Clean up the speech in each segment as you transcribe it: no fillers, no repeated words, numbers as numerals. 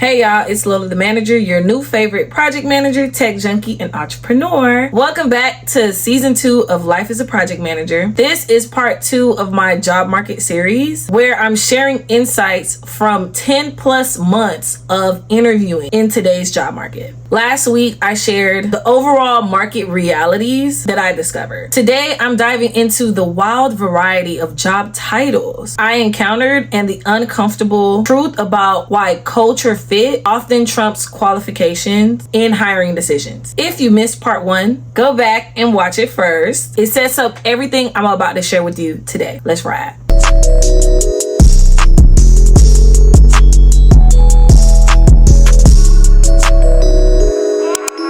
Hey y'all, it's Lola the Manager, your new favorite project manager, tech junkie, and entrepreneur. Welcome back to season 2 of Life as a Project Manager. This is part 2 of my job market series where I'm sharing insights from 10 plus months of interviewing in today's job market. Last week, I shared the overall market realities that I discovered. Today, I'm diving into the wild variety of job titles I encountered and the uncomfortable truth about why culture fit often trumps qualifications in hiring decisions. If you missed part 1, go back and watch it first. It sets up everything I'm about to share with you today. Let's ride.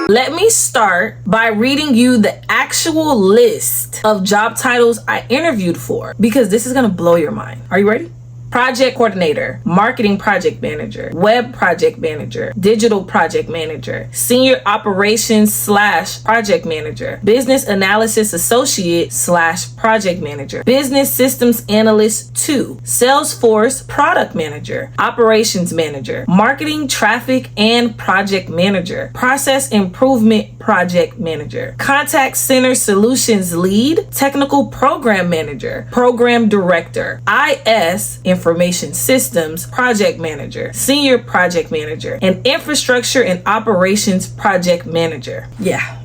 Let me start by reading you the actual list of job titles I interviewed for, because this is gonna blow your mind. Are you ready? Project coordinator, marketing project manager, web project manager, digital project manager, senior operations / project manager, business analysis associate / project manager, business systems analyst 2, Salesforce product manager, operations manager, marketing traffic and project manager, process improvement project manager, contact center solutions lead, technical program manager, program director, IS information systems project manager, senior project manager, and infrastructure and operations project manager. Yeah,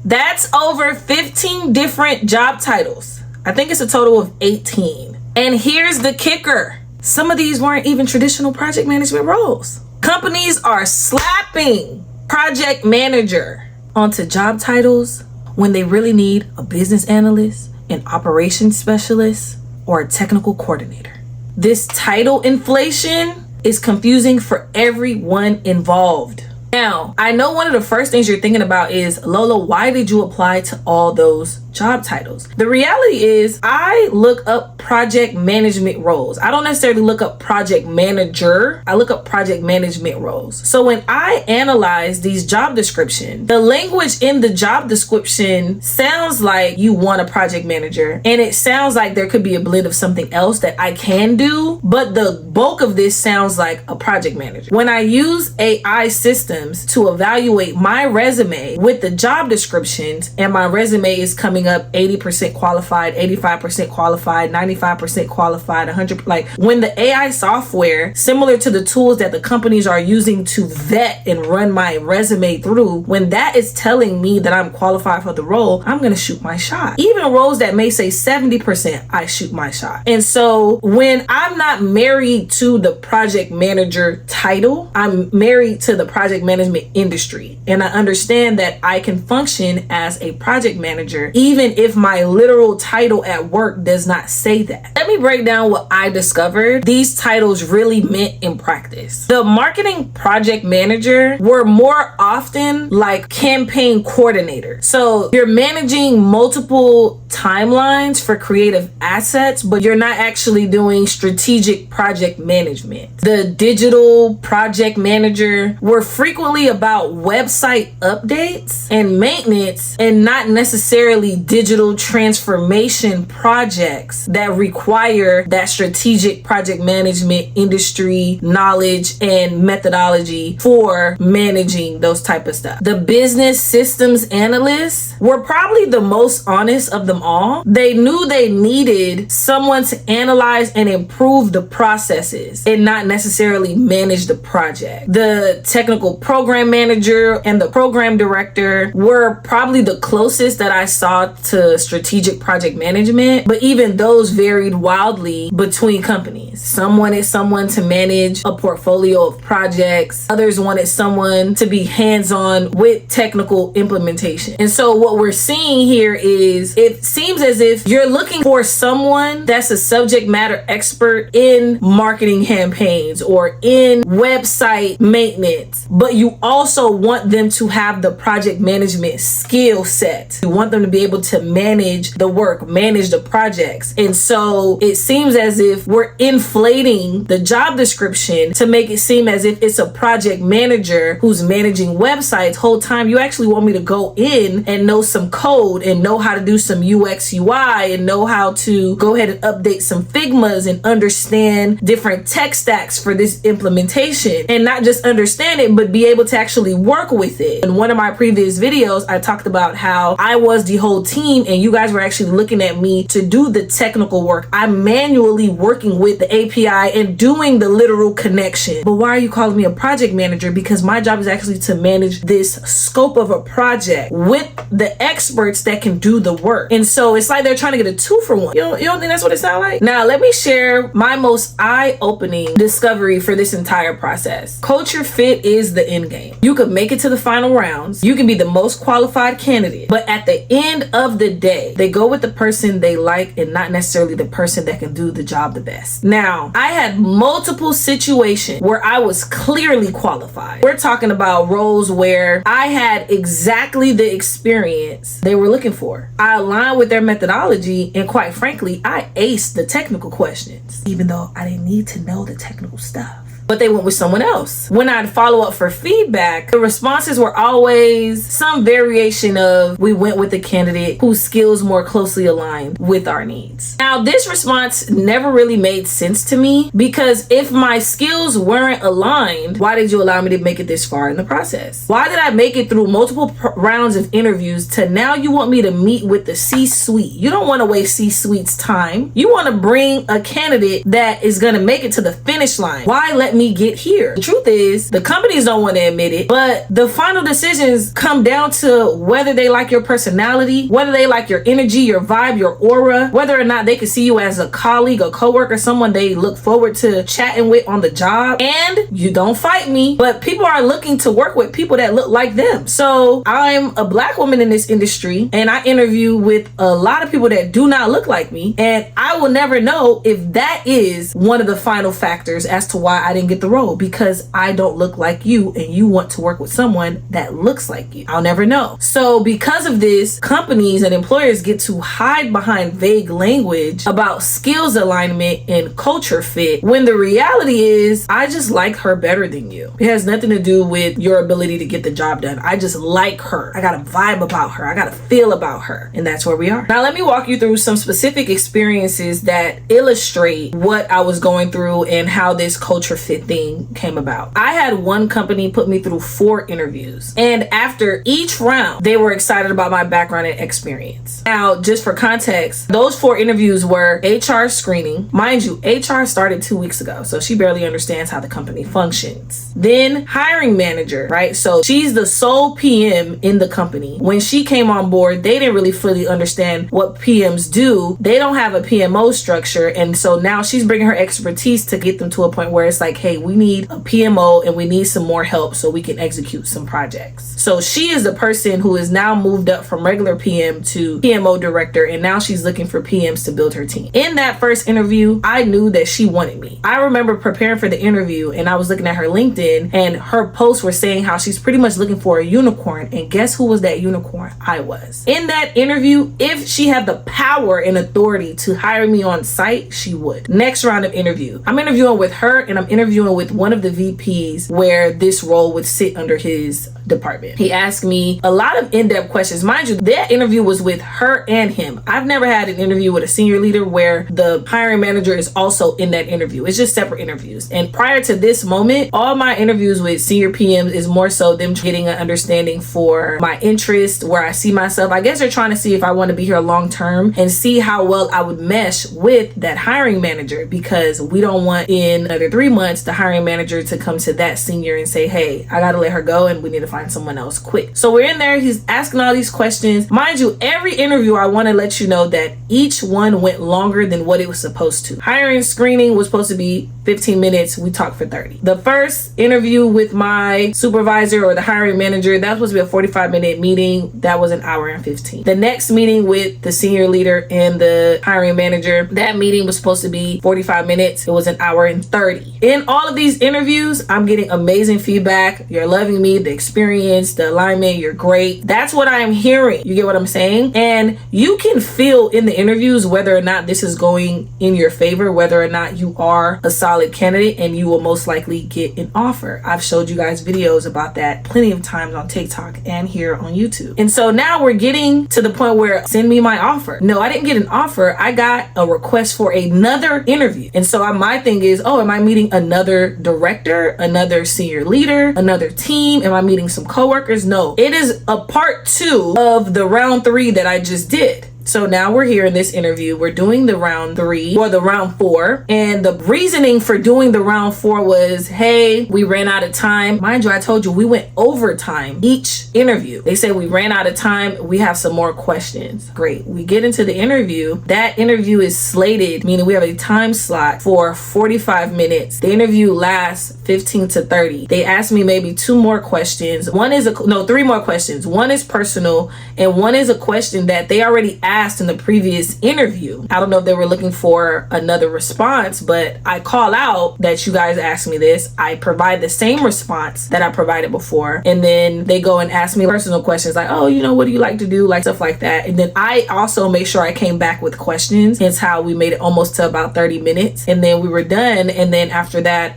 that's over 15 different job titles. I think it's a total of 18. And here's the kicker. Some of these weren't even traditional project management roles. Companies are slapping project manager onto job titles when they really need a business analyst, an operations specialist, or a technical coordinator. This title inflation is confusing for everyone involved. Now, I know one of the first things you're thinking about is, Lola, why did you apply to all those job titles? The reality is I look up project management roles. I don't necessarily look up project manager. I look up project management roles. So when I analyze these job descriptions, the language in the job description sounds like you want a project manager, and it sounds like there could be a blend of something else that I can do, but the bulk of this sounds like a project manager. When I use AI systems to evaluate my resume with the job descriptions, and my resume is coming up 80% qualified, 85% qualified, 95% qualified, 100, like when the AI software, similar to the tools that the companies are using to vet and run my resume through, when that is telling me that I'm qualified for the role, I'm gonna shoot my shot. Even roles that may say 70%, I shoot my shot. And so when I'm not married to the project manager title, I'm married to the project management industry. And I understand that I can function as a project manager even if my literal title at work does not say that. Let me break down what I discovered these titles really meant in practice. The marketing project manager were more often like campaign coordinator. So you're managing multiple timelines for creative assets, but you're not actually doing strategic project management. The digital project manager were frequently about website updates and maintenance, and not necessarily digital transformation projects that require that strategic project management industry knowledge and methodology for managing those type of stuff. The business systems analysts were probably the most honest of them all. They knew they needed someone to analyze and improve the processes and not necessarily manage the project. The technical program manager and the program director were probably the closest that I saw to strategic project management, but even those varied wildly between companies. Some wanted someone to manage a portfolio of projects. Others wanted someone to be hands-on with technical implementation. And so what we're seeing here is it seems as if you're looking for someone that's a subject matter expert in marketing campaigns or in website maintenance, but you also want them to have the project management skill set. You want them to be able to manage the work, manage the projects. And so it seems as if we're inflating the job description to make it seem as if it's a project manager who's managing websites. Whole time you actually want me to go in and know some code and know how to do some UX UI and know how to go ahead and update some Figmas and understand different tech stacks for this implementation, and not just understand it, but be able to actually work with it. In one of my previous videos, I talked about how I was the whole team and you guys were actually looking at me to do the technical work. I'm manually working with the API and doing the literal connection. But why are you calling me a project manager? Because my job is actually to manage this scope of a project with the experts that can do the work. And so it's like they're trying to get a 2-for-1. You don't think that's what it sounds like? Now, let me share my most eye-opening discovery for this entire process. Culture fit is the end game. You could make it to the final rounds. You can be the most qualified candidate. But at the end of the day, they go with the person they like and not necessarily the person that can do the job the best. Now, I had multiple situations where I was clearly qualified. We're talking about roles where I had exactly the experience they were looking for. I aligned with their methodology, and quite frankly, I aced the technical questions, even though I didn't need to know the technical stuff. But they went with someone else. When I'd follow up for feedback, the responses were always some variation of, we went with the candidate whose skills more closely aligned with our needs. Now, this response never really made sense to me, because if my skills weren't aligned, why did you allow me to make it this far in the process? Why did I make it through multiple rounds of interviews to now you want me to meet with the C-suite? You don't want to waste C-suite's time. You want to bring a candidate that is going to make it to the finish line. Why let me get here? The truth is, the companies don't want to admit it, but the final decisions come down to whether they like your personality, whether they like your energy, your vibe, your aura, whether or not they can see you as a colleague, a coworker, someone they look forward to chatting with on the job. And you don't fight me, but people are looking to work with people that look like them. So I'm a Black woman in this industry, and I interview with a lot of people that do not look like me, and I will never know if that is one of the final factors as to why I didn't get the role, because I don't look like you and you want to work with someone that looks like you. I'll never know. So because of this, companies and employers get to hide behind vague language about skills alignment and culture fit, when the reality is, I just like her better than you. It has nothing to do with your ability to get the job done. I just like her. I got a vibe about her. I got a feel about her. And that's where we are. Now, let me walk you through some specific experiences that illustrate what I was going through and how this culture fit thing came about. I had one company put me through 4 interviews, and after each round, they were excited about my background and experience. Now, just for context, those 4 interviews were HR screening. Mind you, HR started 2 weeks ago, so she barely understands how the company functions. Then hiring manager, right? So she's the sole PM in the company. When she came on board, they didn't really fully understand what PMs do. They don't have a PMO structure, and so now she's bringing her expertise to get them to a point where it's like, hey, we need a PMO and we need some more help so we can execute some projects. So she is the person who is now moved up from regular PM to PMO director, and now she's looking for PMs to build her team. In that first interview, I knew that she wanted me. I remember preparing for the interview, and I was looking at her LinkedIn, and her posts were saying how she's pretty much looking for a unicorn, and guess who was that unicorn? I was. In that interview, if she had the power and authority to hire me on site, she would. Next round of interview, I'm interviewing with her, and I'm interviewing with one of the VPs where this role would sit under his department. He asked me a lot of in-depth questions. Mind you, that interview was with her and him. I've never had an interview with a senior leader where the hiring manager is also in that interview. It's just separate interviews. And prior to this moment, all my interviews with senior PMs is more so them getting an understanding for my interest, where I see myself. I guess they're trying to see if I want to be here long term and see how well I would mesh with that hiring manager, because we don't want in another 3 months the hiring manager to come to that senior and say, hey, I gotta let her go and we need to find someone else quick. So we're in there, he's asking all these questions. Mind you, every interview, I want to let you know that each one went longer than what it was supposed to. Hiring screening was supposed to be 15 minutes. We talked for 30. The first interview with my supervisor or the hiring manager, that was supposed to be a 45-minute meeting. That was an hour and 15. The next meeting with the senior leader and the hiring manager, that meeting was supposed to be 45 minutes. It was an hour and 30. In all of these interviews, I'm getting amazing feedback. You're loving me. The experience experience, the alignment, you're great. That's what I'm hearing. You get what I'm saying? And you can feel in the interviews whether or not this is going in your favor, whether or not you are a solid candidate, and you will most likely get an offer. I've showed you guys videos about that plenty of times on TikTok and here on YouTube. And so now we're getting to the point where send me my offer. No, I didn't get an offer. I got a request for another interview. And so my thing is, oh, am I meeting another director, another senior leader, another team? Am I meeting some coworkers? No, it is a part 2 of the round 3 that I just did. So now we're here in this interview. We're doing the round 3 or the round 4. And the reasoning for doing the round 4 was, hey, we ran out of time. Mind you, I told you we went overtime each interview. They said we ran out of time. We have some more questions. Great. We get into the interview. That interview is slated, meaning we have a time slot for 45 minutes. The interview lasts 15 to 30. They asked me maybe 2 more questions. 3 more questions. One is personal and one is a question that they already asked in the previous interview. I don't know if they were looking for another response, but I call out that you guys asked me this. I provide the same response that I provided before. And then they go and ask me personal questions like, oh, what do you like to do? Like stuff like that. And then I also make sure I came back with questions. Hence how we made it almost to about 30 minutes. And then we were done. And then after that,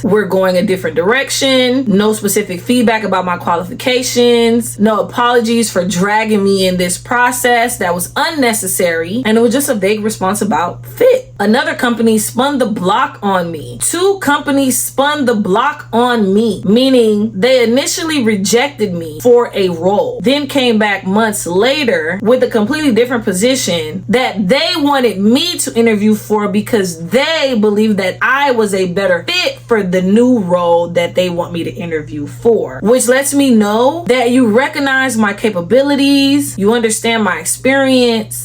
we're going a different direction. No specific feedback about my qualifications. No apologies for dragging me in this process. That was unnecessary, and it was just a vague response about fit. Another company spun the block on me. 2 companies spun the block on me, meaning they initially rejected me for a role, then came back months later with a completely different position that they wanted me to interview for because they believed that I was a better fit for the new role that they want me to interview for, which lets me know that you recognize my capabilities, you understand my experience,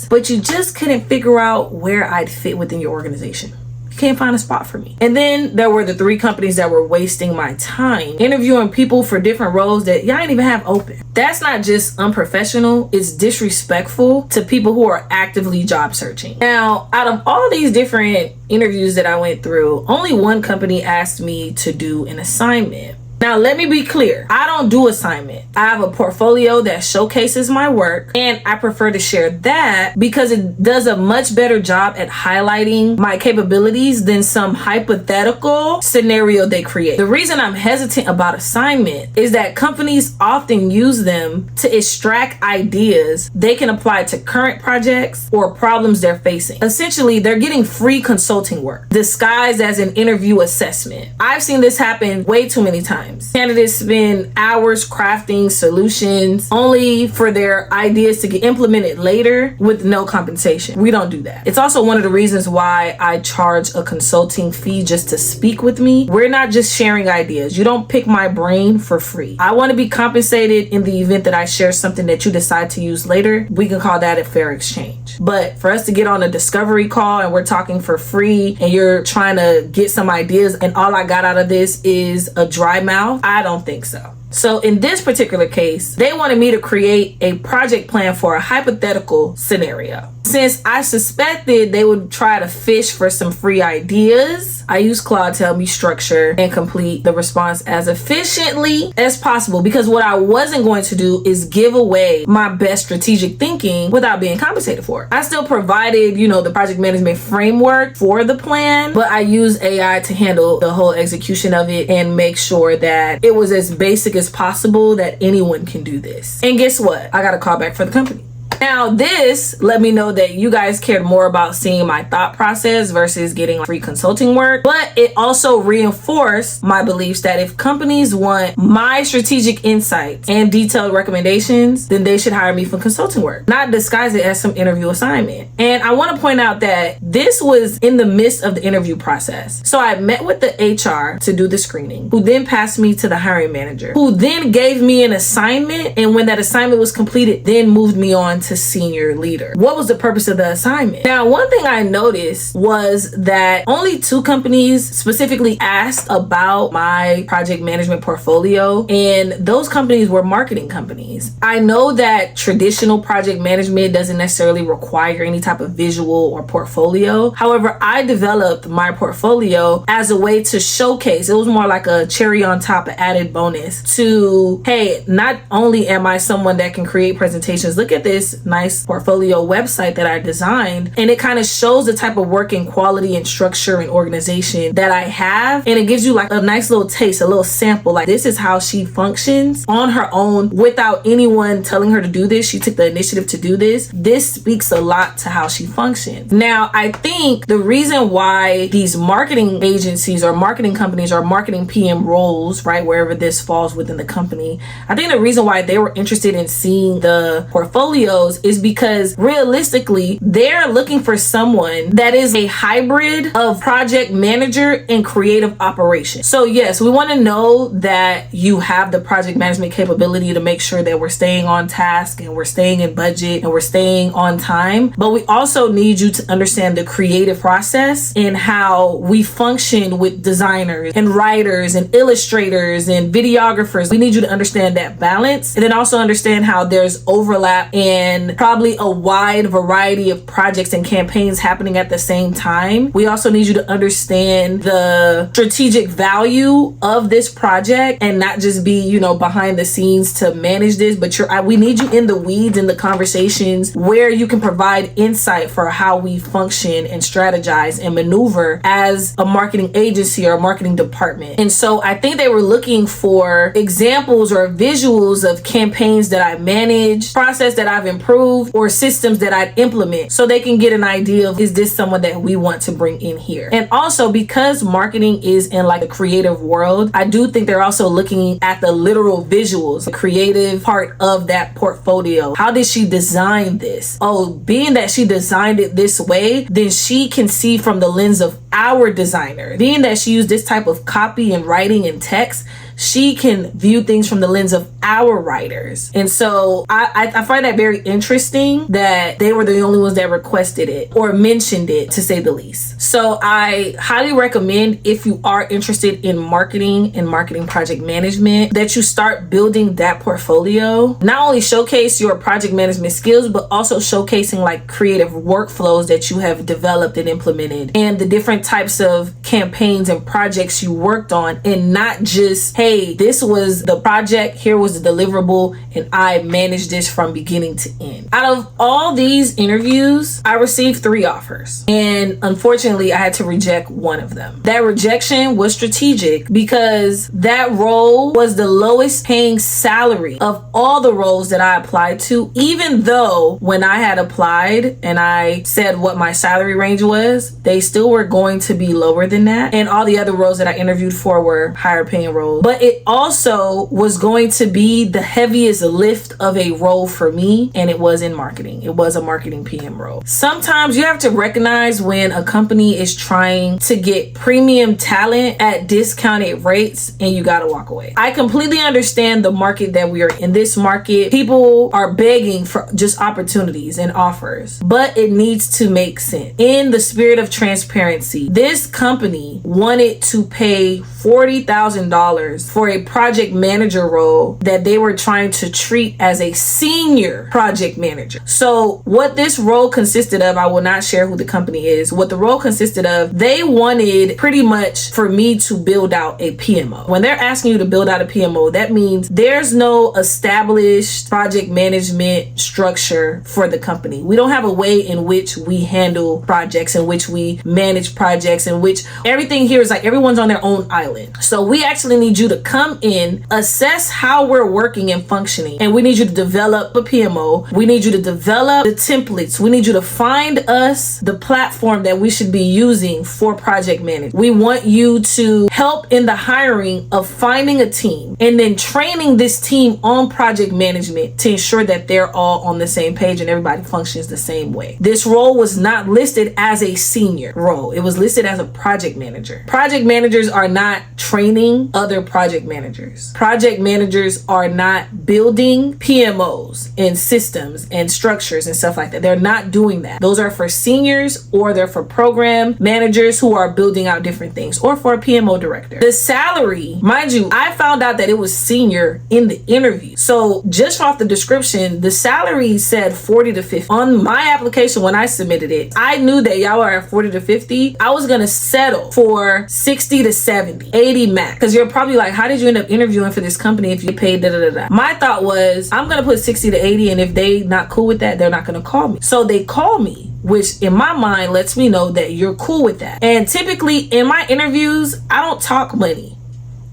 but you just couldn't figure out where I'd fit within your organization. You can't find a spot for me. And then there were the 3 companies that were wasting my time interviewing people for different roles that y'all didn't even have open. That's not just unprofessional, it's disrespectful to people who are actively job searching. Now, out of all these different interviews that I went through, only one company asked me to do an assignment. Now, let me be clear. I don't do assignment. I have a portfolio that showcases my work, and I prefer to share that because it does a much better job at highlighting my capabilities than some hypothetical scenario they create. The reason I'm hesitant about assignment is that companies often use them to extract ideas they can apply to current projects or problems they're facing. Essentially, they're getting free consulting work disguised as an interview assessment. I've seen this happen way too many times. Candidates spend hours crafting solutions only for their ideas to get implemented later with no compensation. We don't do that. It's also one of the reasons why I charge a consulting fee just to speak with me. We're not just sharing ideas. You don't pick my brain for free. I want to be compensated in the event that I share something that you decide to use later. We can call that a fair exchange. But for us to get on a discovery call and we're talking for free and you're trying to get some ideas and all I got out of this is a dry mouth, I don't think so. So in this particular case, they wanted me to create a project plan for a hypothetical scenario. Since I suspected they would try to fish for some free ideas, I used Claude to help me structure and complete the response as efficiently as possible, because what I wasn't going to do is give away my best strategic thinking without being compensated for it. I still provided, the project management framework for the plan, but I used AI to handle the whole execution of it and make sure that it was as basic as possible that anyone can do this. And guess what? I got a call back for the company. Now, this let me know that you guys cared more about seeing my thought process versus getting free consulting work. But it also reinforced my beliefs that if companies want my strategic insights and detailed recommendations, then they should hire me for consulting work, not disguise it as some interview assignment. And I want to point out that this was in the midst of the interview process. So I met with the HR to do the screening, who then passed me to the hiring manager, who then gave me an assignment. And when that assignment was completed, then moved me on to senior leader. What was the purpose of the assignment? Now, one thing I noticed was that only 2 companies specifically asked about my project management portfolio, and those companies were marketing companies. I know that traditional project management doesn't necessarily require any type of visual or portfolio. However, I developed my portfolio as a way to showcase. It was more like a cherry on top, an added bonus to, hey, not only am I someone that can create presentations, look at this nice portfolio website that I designed, and it kind of shows the type of work and quality and structure and organization that I have, and it gives you like a nice little taste, a little sample, like this is how she functions on her own without anyone telling her to do this. She took the initiative to do this. This speaks a lot to how she functions. Now, I think the reason why these marketing agencies or marketing companies or marketing PM roles, right, wherever this falls within the company, I think the reason why they were interested in seeing the portfolios is because realistically, they're looking for someone that is a hybrid of project manager and creative operations. So yes, we want to know that you have the project management capability to make sure that we're staying on task and we're staying in budget and we're staying on time. But we also need you to understand the creative process and how we function with designers and writers and illustrators and videographers. We need you to understand that balance, and then also understand how there's overlap and probably a wide variety of projects and campaigns happening at the same time. We also need you to understand the strategic value of this project and not just be, behind the scenes to manage this, but we need you in the weeds, in the conversations where you can provide insight for how we function and strategize and maneuver as a marketing agency or a marketing department. And so I think they were looking for examples or visuals of campaigns that I manage, process that I've improved, or systems that I implement, so they can get an idea of, is this someone that we want to bring in here? And also, because marketing is in like the creative world, I do think they're also looking at the literal visuals, the creative part of that portfolio. How did she design this? Oh, being that she designed it this way, then she can see from the lens of our designer. Being that she used this type of copy and writing and text, she can view things from the lens of our writers. And so I find that very interesting that they were the only ones that requested it or mentioned it, to say the least. So I highly recommend, if you are interested in marketing and marketing project management, that you start building that portfolio. Not only showcase your project management skills, but also showcasing like creative workflows that you have developed and implemented, and the different types of campaigns and projects you worked on, and not just, hey, this was the project, here was the deliverable, and I managed this from beginning to end. Out of all these interviews, I received 3 offers, and unfortunately I had to reject one of them. That rejection was strategic because that role was the lowest paying salary of all the roles that I applied to, even though when I had applied and I said what my salary range was, they still were going to be lower than that, and all the other roles that I interviewed for were higher paying roles. But it also was going to be the heaviest lift of a role for me, and it was in marketing. It was a marketing PM role. Sometimes you have to recognize when a company is trying to get premium talent at discounted rates, and you gotta walk away. I completely understand the market that we are in. This market, people are begging for just opportunities and offers, but it needs to make sense. In the spirit of transparency, this company wanted to pay $40,000 for a project manager role that they were trying to treat as a senior project manager. So what this role consisted of, I will not share who the company is. What the role consisted of, they wanted pretty much for me to build out a PMO. When they're asking you to build out a PMO, that means there's no established project management structure for the company. We don't have a way in which we handle projects, in which we manage projects, in which everything here is like everyone's on their own island. So we actually need you to come in, assess how we're working and functioning, and we need you to develop a PMO. We need you to develop the templates. We need you to find us the platform that we should be using for project management. We want you to help in the hiring of finding a team and then training this team on project management to ensure that they're all on the same page and everybody functions the same way. This role was not listed as a senior role. It was listed as a project manager. Project managers are not training other project project managers. Project managers are not building PMOs and systems and structures and stuff like that. They're not doing that. Those are for seniors, or they're for program managers who are building out different things, or for a PMO director. The salary, mind you, I found out that it was senior in the interview. So just off the description, the salary said 40 to 50. On my application, when I submitted it, I knew that y'all are at 40 to 50. I was gonna settle for 60 to 70, 80 max. Because you're probably like, how did you end up interviewing for this company if you paid da da da da? My thought was, I'm gonna put 60 to 80, and if they not cool with that, they're not gonna call me. So they call me, which in my mind lets me know that you're cool with that. And typically in my interviews, I don't talk money,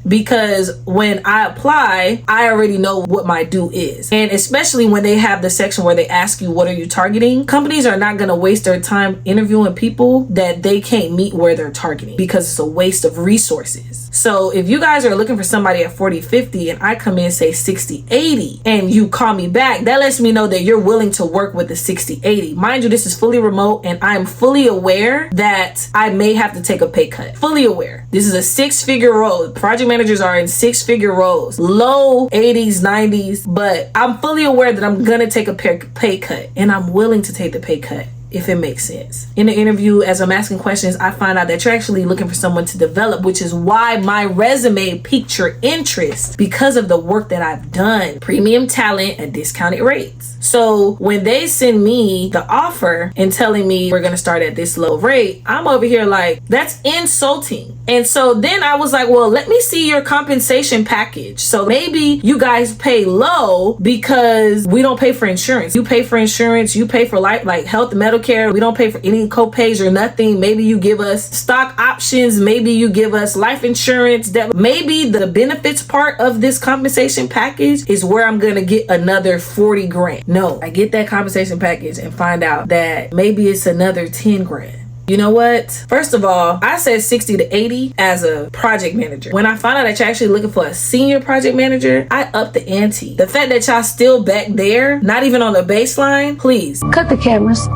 because when I apply, I already know what my due is. And especially when they have the section where they ask you, what are you targeting? Companies are not going to waste their time interviewing people that they can't meet where they're targeting, because it's a waste of resources. So if you guys are looking for somebody at 40, 50, and I come in and say 60, 80, and you call me back, that lets me know that you're willing to work with the 60, 80. Mind you, this is fully remote, and I'm fully aware that I may have to take a pay cut. Fully aware. This is a 6-figure role. Project managers are in 6-figure roles, low 80s, 90s, but I'm fully aware that I'm gonna take a pay cut, and I'm willing to take the pay cut if it makes sense. In the interview, as I'm asking questions, I find out that you're actually looking for someone to develop, which is why my resume piqued your interest, because of the work that I've done. Premium talent at discounted rates. So when they send me the offer and telling me we're gonna start at this low rate, I'm over here like, that's insulting. And so then I was like, well, let me see your compensation package. So maybe you guys pay low because we don't pay for insurance. You pay for insurance, you pay for life, like health, medical care. We don't pay for any co-pays or nothing. Maybe you give us stock options. Maybe you give us life insurance. That maybe the benefits part of this compensation package is where I'm going to get another 40 grand. No, I get that compensation package and find out that maybe it's another 10 grand. You know what? First of all, I said 60 to 80 as a project manager. When I found out that you're actually looking for a senior project manager, I upped the ante. The fact that y'all still back there, not even on the baseline, please. Cut the cameras.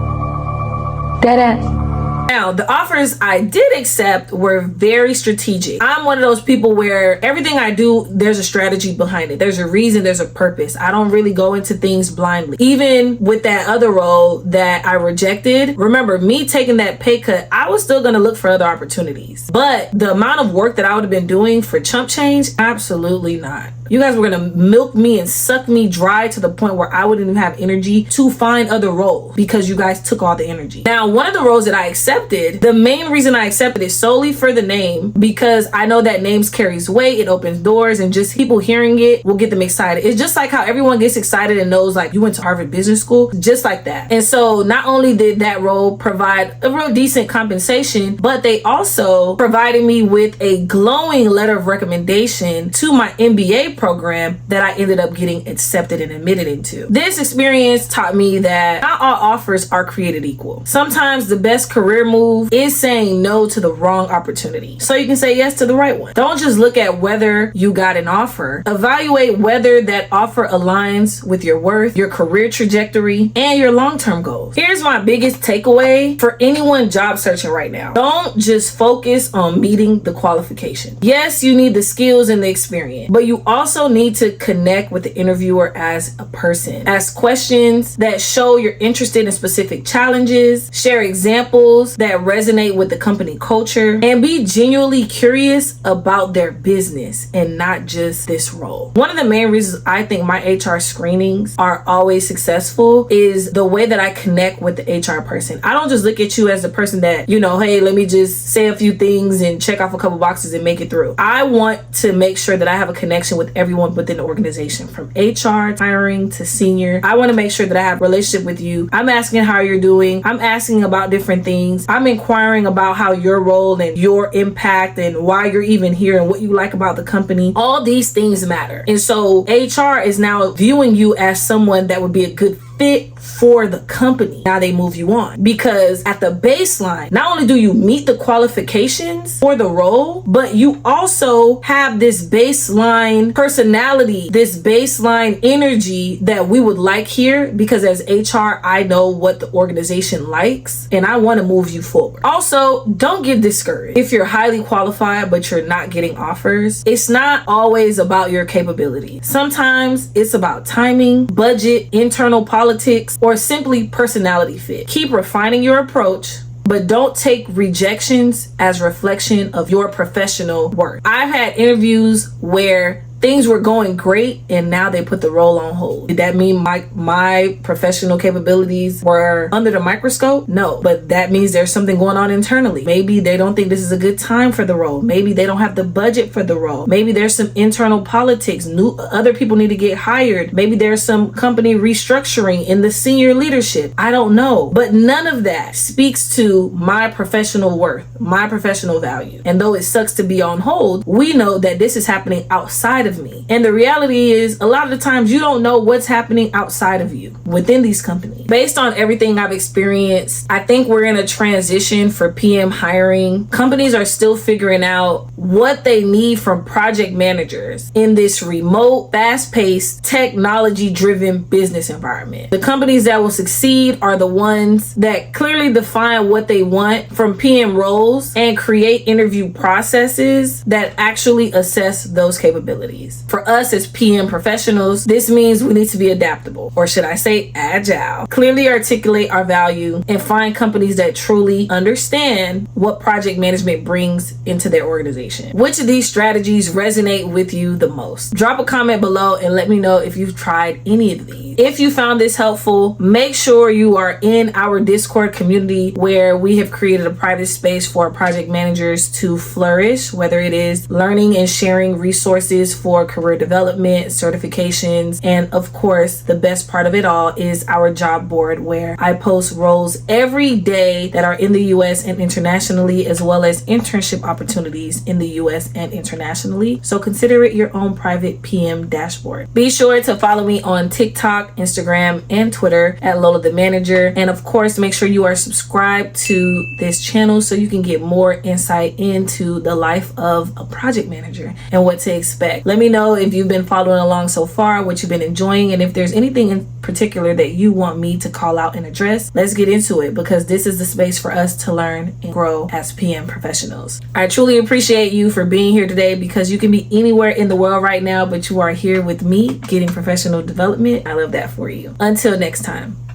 Dead ass. Now, the offers I did accept were very strategic. I'm one of those people where everything I do, there's a strategy behind it. There's a reason, there's a purpose. I don't really go into things blindly. Even with that other role that I rejected, remember me taking that pay cut, I was still gonna look for other opportunities. But the amount of work that I would have been doing for chump change, absolutely not. You guys were gonna milk me and suck me dry to the point where I wouldn't even have energy to find other roles, because you guys took all the energy. Now, one of the roles that I accepted, the main reason I accepted is solely for the name, because I know that names carries weight, it opens doors, and just people hearing it will get them excited. It's just like how everyone gets excited and knows like you went to Harvard Business School, just like that. And so not only did that role provide a real decent compensation, but they also provided me with a glowing letter of recommendation to my MBA program that I ended up getting accepted and admitted into. This experience taught me that not all offers are created equal. Sometimes the best career move is saying no to the wrong opportunity so you can say yes to the right one. Don't just look at whether you got an offer. Evaluate whether that offer aligns with your worth, your career trajectory, and your long-term goals. Here's my biggest takeaway for anyone job searching right now. Don't just focus on meeting the qualification. Yes, you need the skills and the experience, but you also need to connect with the interviewer as a person. Ask questions that show you're interested in specific challenges, share examples that resonate with the company culture, and be genuinely curious about their business and not just this role. One of the main reasons I think my HR screenings are always successful is the way that I connect with the HR person. I don't just look at you as the person that, you know, hey, let me just say a few things and check off a couple boxes and make it through. I want to make sure that I have a connection with everyone within the organization, from HR, hiring to senior. I want to make sure that I have a relationship with you. I'm asking how you're doing. I'm asking about different things. I'm inquiring about how your role and your impact and why you're even here and what you like about the company. All these things matter. And so HR is now viewing you as someone that would be a good fit for the company. Now they move you on, because at the baseline, not only do you meet the qualifications for the role, but you also have this baseline personality, this baseline energy that we would like here, because as HR, I know what the organization likes and I want to move you forward. Also, don't get discouraged. If you're highly qualified but you're not getting offers, it's not always about your capability. Sometimes it's about timing, budget, internal politics, or simply personality fit. Keep refining your approach, but don't take rejections as reflection of your professional work. I've had interviews where things were going great and now they put the role on hold. Did that mean my professional capabilities were under the microscope? No, but that means there's something going on internally. Maybe they don't think this is a good time for the role. Maybe they don't have the budget for the role. Maybe there's some internal politics. Other people need to get hired. Maybe there's some company restructuring in the senior leadership. I don't know, but none of that speaks to my professional worth, my professional value. And though it sucks to be on hold, we know that this is happening outside of me. And the reality is, a lot of the times you don't know what's happening outside of you within these companies. Based on everything I've experienced, I think we're in a transition for PM hiring. Companies are still figuring out what they need from project managers in this remote, fast-paced, technology-driven business environment. The companies that will succeed are the ones that clearly define what they want from PM roles and create interview processes that actually assess those capabilities. For us as PM professionals, this means we need to be adaptable, or should I say agile, clearly articulate our value, and find companies that truly understand what project management brings into their organization. Which of these strategies resonate with you the most? Drop a comment below and let me know if you've tried any of these. If you found this helpful, make sure you are in our Discord community, where we have created a private space for project managers to flourish, whether it is learning and sharing resources for career development, certifications, and of course, the best part of it all is our job board, where I post roles every day that are in the US and internationally, as well as internship opportunities in the US and internationally. So consider it your own private PM dashboard. Be sure to follow me on TikTok, Instagram, and Twitter at Lola the Manager. And of course, make sure you are subscribed to this channel so you can get more insight into the life of a project manager and what to expect. Let me know if you've been following along so far, what you've been enjoying, and if there's anything in particular that you want me to call out and address. Let's get into it, because this is the space for us to learn and grow as PM professionals. I truly appreciate you for being here today, because you can be anywhere in the world right now, but you are here with me getting professional development. I love that for you. Until next time.